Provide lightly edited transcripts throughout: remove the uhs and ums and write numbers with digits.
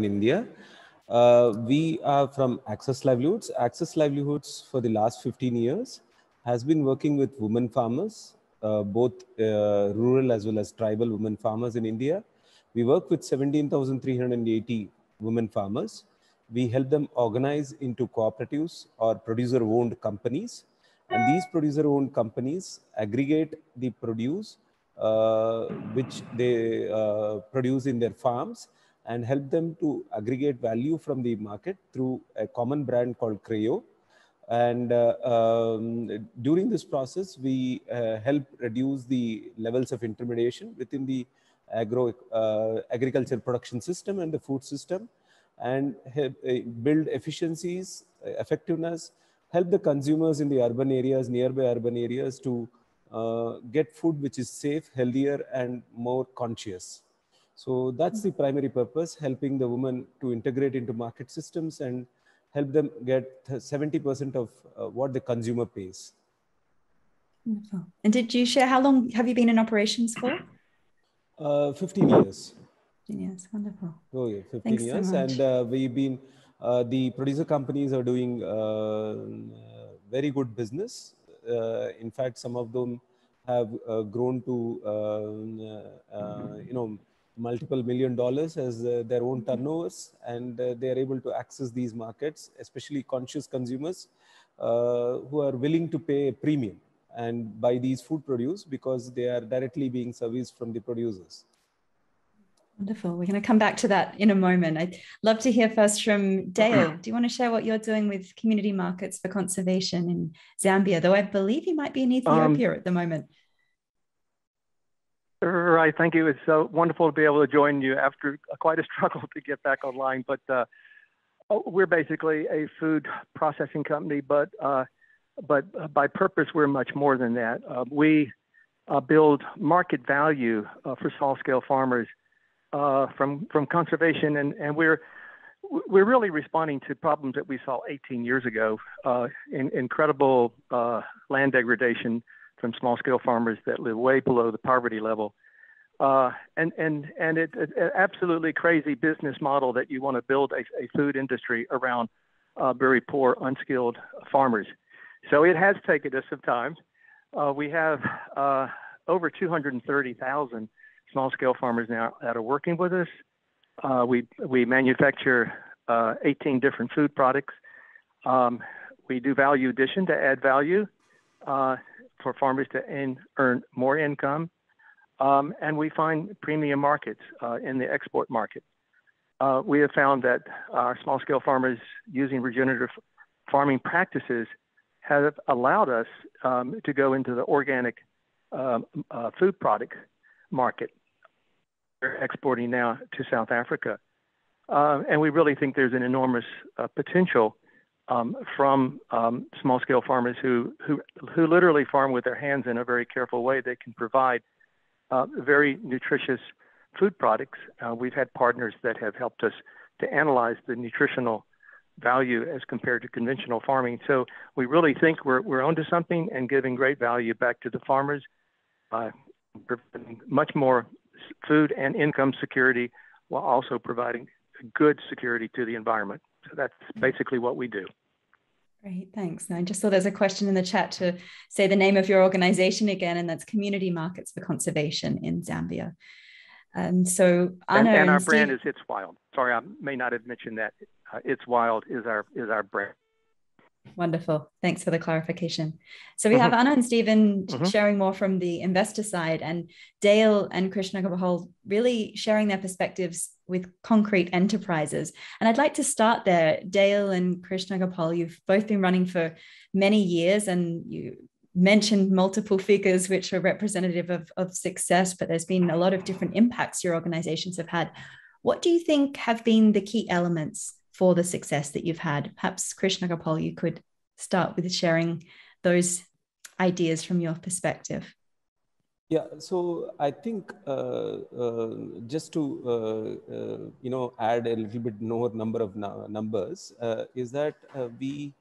in India. We are from Access Livelihoods. Access Livelihoods for the last 15 years has been working with women farmers, both rural as well as tribal women farmers in India. We work with 17,380 women farmers. We help them organize into cooperatives or producer-owned companies. And these producer-owned companies aggregate the produce which they produce in their farms and help them to aggregate value from the market through a common brand called Creo. And during this process, we help reduce the levels of intermediation within the agriculture production system and the food system, and help build efficiencies, effectiveness, help the consumers in the urban areas, nearby urban areas to get food which is safe, healthier, and more conscious. So that's the primary purpose, helping the women to integrate into market systems and help them get 70% of what the consumer pays. Wonderful. And did you share how long have you been in operations for? 15 years. 15 years, wonderful. Oh yeah, 15 Thanks years. So much. And we've been, the producer companies are doing very good business. In fact, some of them have grown to, multiple $1 million as their own turnovers, and they are able to access these markets, especially conscious consumers who are willing to pay a premium and buy these food produce because they are directly being serviced from the producers. Wonderful. We're going to come back to that in a moment. I'd love to hear first from Dale. Do you want to share what you're doing with community markets for conservation in Zambia, though I believe you might be in Ethiopia at the moment? Right. Thank you. It's so wonderful to be able to join you after quite a struggle to get back online. But we're basically a food processing company, but by purpose, we're much more than that. We build market value for small-scale farmers from conservation, and we're really responding to problems that we saw 18 years ago. Incredible land degradation from small-scale farmers that live way below the poverty level, and it's an absolutely crazy business model that you want to build a food industry around very poor, unskilled farmers. So it has taken us some time. We have over 230,000 small-scale farmers now that are working with us. We manufacture 18 different food products. We do value addition to add value for farmers to earn more income. And we find premium markets in the export market. We have found that our small-scale farmers using regenerative farming practices have allowed us to go into the organic food product market. We're exporting now to South Africa. And we really think there's an enormous potential from small-scale farmers who literally farm with their hands in a very careful way. They can provide very nutritious food products. We've had partners that have helped us to analyze the nutritional value as compared to conventional farming. So we really think we're onto something and giving great value back to the farmers, providing much more food and income security while also providing good security to the environment. So that's basically what we do. Great, thanks. Now, I just saw there's a question in the chat to say the name of your organization again, and that's Community Markets for Conservation in Zambia. And so Anna and our brand is It's Wild. Sorry, I may not have mentioned that. It's Wild is our brand. Wonderful. Thanks for the clarification. So we have Anna and Stephen sharing more from the investor side, and Dale and Krishna Gopal really sharing their perspectives with concrete enterprises. And I'd like to start there. Dale and Krishna Gopal, you've both been running for many years, and you mentioned multiple figures which are representative of success, but there's been a lot of different impacts your organizations have had. What do you think have been the key elements for the success that you've had? Perhaps Krishna Gopal, you could start with sharing those ideas from your perspective. Yeah, so I think just to add a little bit more number of numbers is that the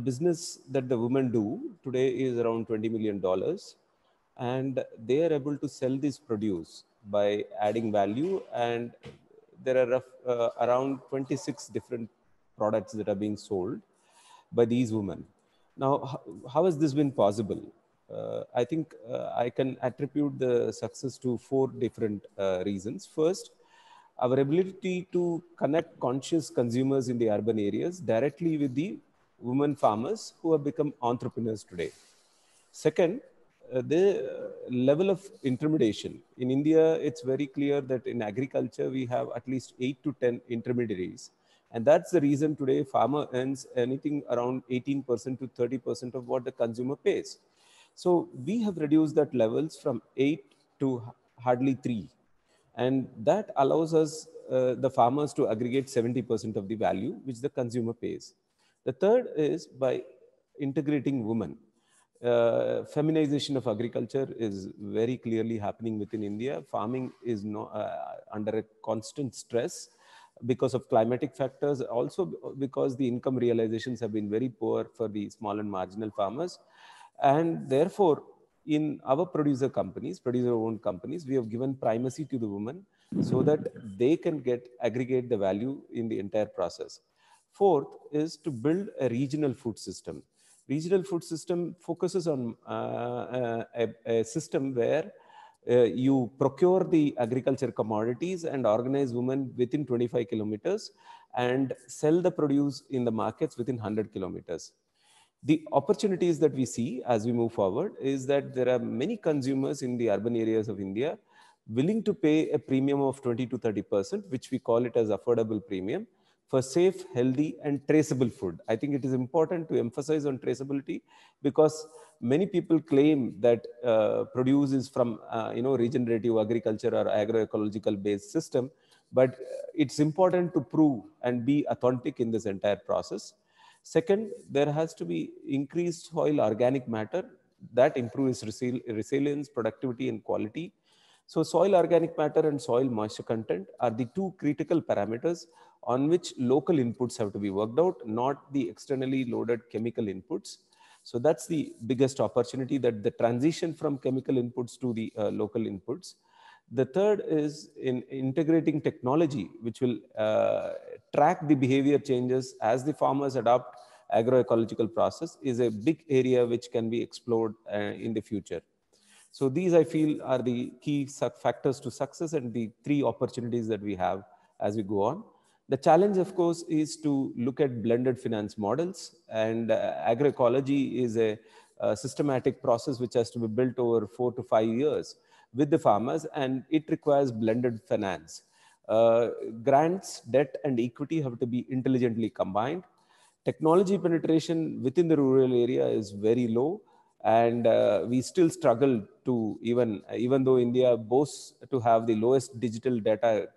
business that the women do today is around $20 million, and they are able to sell this produce by adding value, and there are around 26 different products that are being sold by these women. Now, how has this been possible? I think I can attribute the success to 4 different reasons. First, our ability to connect conscious consumers in the urban areas directly with the women farmers who have become entrepreneurs today. Second, the level of intermediation. In India, it's very clear that in agriculture, we have at least 8 to 10 intermediaries. And that's the reason today farmer earns anything around 18% to 30% of what the consumer pays. So we have reduced that levels from 8 to hardly 3. And that allows us, the farmers, to aggregate 70% of the value which the consumer pays. The third is by integrating women. Feminization of agriculture is very clearly happening within India. Farming is under a constant stress because of climatic factors, also because the income realizations have been very poor for the small and marginal farmers. And therefore, in our producer companies, producer-owned companies, we have given primacy to the women so that they can aggregate the value in the entire process. Fourth is to build a regional food system. Regional food system focuses on a system where you procure the agriculture commodities and organize women within 25 kilometers and sell the produce in the markets within 100 kilometers. The opportunities that we see as we move forward is that there are many consumers in the urban areas of India willing to pay a premium of 20 to 30%, which we call it as affordable premium, for safe, healthy, and traceable food. I think it is important to emphasize on traceability because many people claim that produce is from regenerative agriculture or agroecological based system, but it's important to prove and be authentic in this entire process. Second, there has to be increased soil organic matter that improves resilience, productivity, and quality. So soil organic matter and soil moisture content are the 2 critical parameters on which local inputs have to be worked out, not the externally loaded chemical inputs. So that's the biggest opportunity, that the transition from chemical inputs to the local inputs. The third is in integrating technology, which will track the behavior changes as the farmers adopt agroecological process, is a big area which can be explored in the future. So these, I feel, are the key factors to success and the 3 opportunities that we have as we go on. The challenge, of course, is to look at blended finance models, and agroecology is a systematic process which has to be built over 4 to 5 years with the farmers, and it requires blended finance. Grants, debt, and equity have to be intelligently combined. Technology penetration within the rural area is very low, and we still struggle to, even though India boasts to have the lowest digital data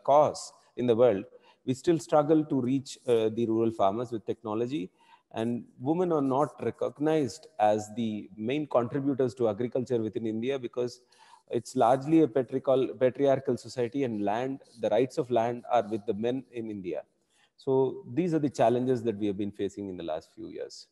costs in the world, we still struggle to reach the rural farmers with technology. And women are not recognized as the main contributors to agriculture within India because it's largely a patriarchal society, and the rights of land are with the men in India. So these are the challenges that we have been facing in the last few years.